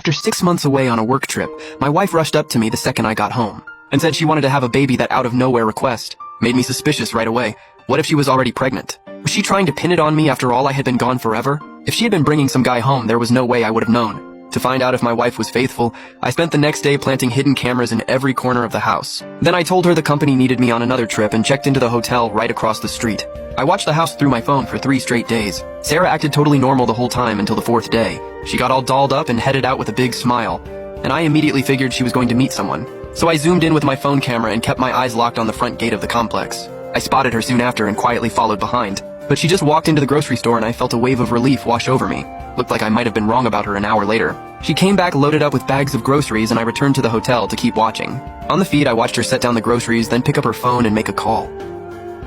After 6 months away on a work trip, my wife rushed up to me the second I got home and said she wanted to have a baby. That out-of-nowhere request made me suspicious right away. What if she was already pregnant? Was she trying to pin it on me after all? I had been gone forever? If she had been bringing some guy home, there was no way I would have known. To find out if my wife was faithful, I spent the next day planting hidden cameras in every corner of the house. Then I told her the company needed me on another trip and checked into the hotel right across the street. I watched the house through my phone for 3 straight days. Sarah acted totally normal the whole time until the 4th day. She got all dolled up and headed out with a big smile, and I immediately figured she was going to meet someone. So I zoomed in with my phone camera and kept my eyes locked on the front gate of the complex. I spotted her soon after and quietly followed behind. But she just walked into the grocery store and I felt a wave of relief wash over me. Looked like I might have been wrong about her an hour later. She came back loaded up with bags of groceries and I returned to the hotel to keep watching. On the feed, I watched her set down the groceries, then pick up her phone and make a call.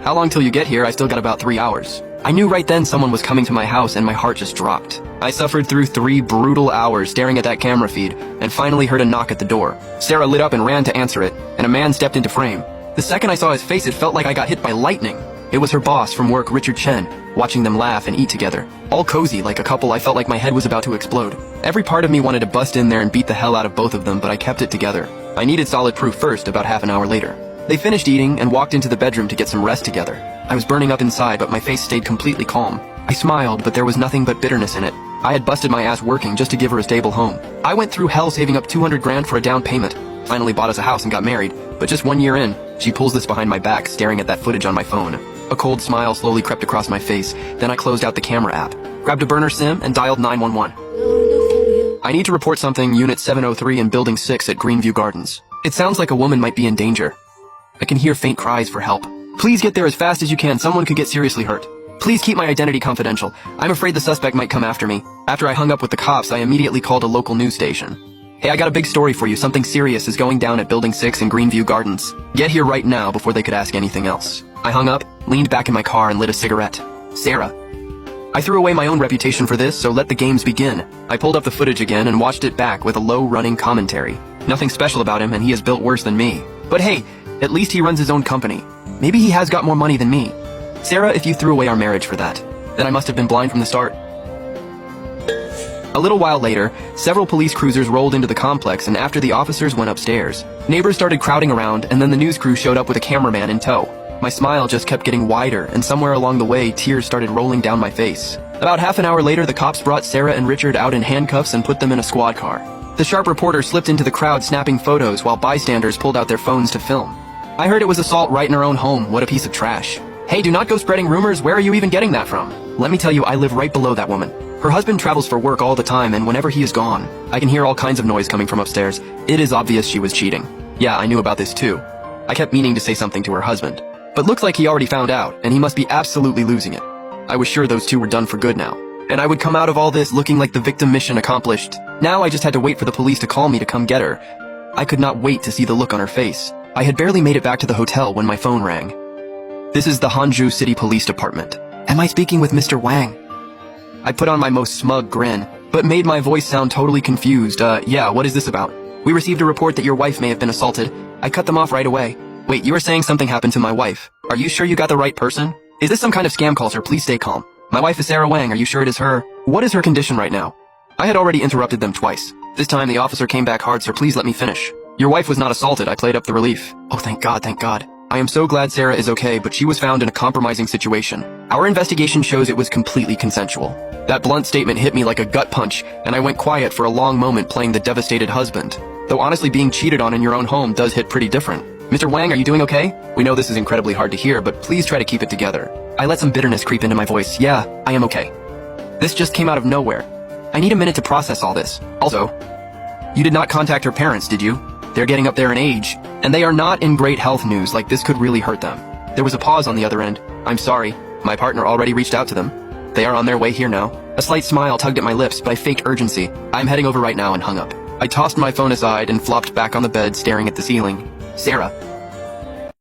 How long till you get here? I still got about 3 hours. I knew right then someone was coming to my house and my heart just dropped. I suffered through 3 brutal hours staring at that camera feed and finally heard a knock at the door. Sarah lit up and ran to answer it, and a man stepped into frame. The second I saw his face, it felt like I got hit by lightning. It was her boss from work, Richard Chen, watching them laugh and eat together. All cozy, like a couple. I felt like my head was about to explode. Every part of me wanted to bust in there and beat the hell out of both of them, but I kept it together. I needed solid proof first, about half an hour later. They finished eating and walked into the bedroom to get some rest together. I was burning up inside, but my face stayed completely calm. I smiled, but there was nothing but bitterness in it. I had busted my ass working just to give her a stable home. I went through hell saving up 200 grand for a down payment. Finally bought us a house and got married, but just 1 year in, she pulls this behind my back, staring at that footage on my phone. A cold smile slowly crept across my face, then I closed out the camera app, grabbed a burner SIM, and dialed 911. I need to report something, Unit 703 in Building 6 at Greenview Gardens. It sounds like a woman might be in danger. I can hear faint cries for help. Please get there as fast as you can, someone could get seriously hurt. Please keep my identity confidential. I'm afraid the suspect might come after me. After I hung up with the cops, I immediately called a local news station. Hey, I got a big story for you. Something serious is going down at Building 6 in Greenview Gardens. Get here right now before they could ask anything else. I hung up, leaned back in my car, and lit a cigarette. Sarah. I threw away my own reputation for this, so let the games begin. I pulled up the footage again and watched it back with a low-running commentary. Nothing special about him, and he is built worse than me. But hey, at least he runs his own company. Maybe he has got more money than me. Sarah, if you threw away our marriage for that, then I must have been blind from the start. A little while later, several police cruisers rolled into the complex, and after the officers went upstairs, neighbors started crowding around, and then the news crew showed up with a cameraman in tow. My smile just kept getting wider, and somewhere along the way, tears started rolling down my face. About half an hour later, the cops brought Sarah and Richard out in handcuffs and put them in a squad car. The sharp reporter slipped into the crowd snapping photos while bystanders pulled out their phones to film. I heard it was assault right in her own home. What a piece of trash. Hey, do not go spreading rumors. Where are you even getting that from? Let me tell you, I live right below that woman. Her husband travels for work all the time, and whenever he is gone, I can hear all kinds of noise coming from upstairs. It is obvious she was cheating. Yeah, I knew about this too. I kept meaning to say something to her husband, but looks like he already found out, and he must be absolutely losing it. I was sure those two were done for good now, and I would come out of all this looking like the victim, mission accomplished. Now I just had to wait for the police to call me to come get her. I could not wait to see the look on her face. I had barely made it back to the hotel when my phone rang. This is the Hangzhou City Police Department. Am I speaking with Mr. Wang? I put on my most smug grin, but made my voice sound totally confused. Yeah, what is this about? We received a report that your wife may have been assaulted. I cut them off right away. Wait, you are saying something happened to my wife? Are you sure you got the right person? Is this some kind of scam call, sir? Please stay calm. My wife is Sarah Wang. Are you sure it is her? What is her condition right now? I had already interrupted them twice. This time the officer came back hard, sir. Please let me finish. Your wife was not assaulted. I played up the relief. Oh, thank God, thank God. I am so glad Sarah is okay, but she was found in a compromising situation. Our investigation shows it was completely consensual. That blunt statement hit me like a gut punch, and I went quiet for a long moment playing the devastated husband. Though honestly, being cheated on in your own home does hit pretty different. Mr. Wang, are you doing okay? We know this is incredibly hard to hear, but please try to keep it together. I let some bitterness creep into my voice. Yeah, I am okay. This just came out of nowhere. I need a minute to process all this. Also, you did not contact her parents, did you? They're getting up there in age, and they are not in great health news, like this could really hurt them. There was a pause on the other end. I'm sorry. My partner already reached out to them. They are on their way here now. A slight smile tugged at my lips, but I faked urgency. I'm heading over right now and hung up. I tossed my phone aside and flopped back on the bed, staring at the ceiling. Sarah,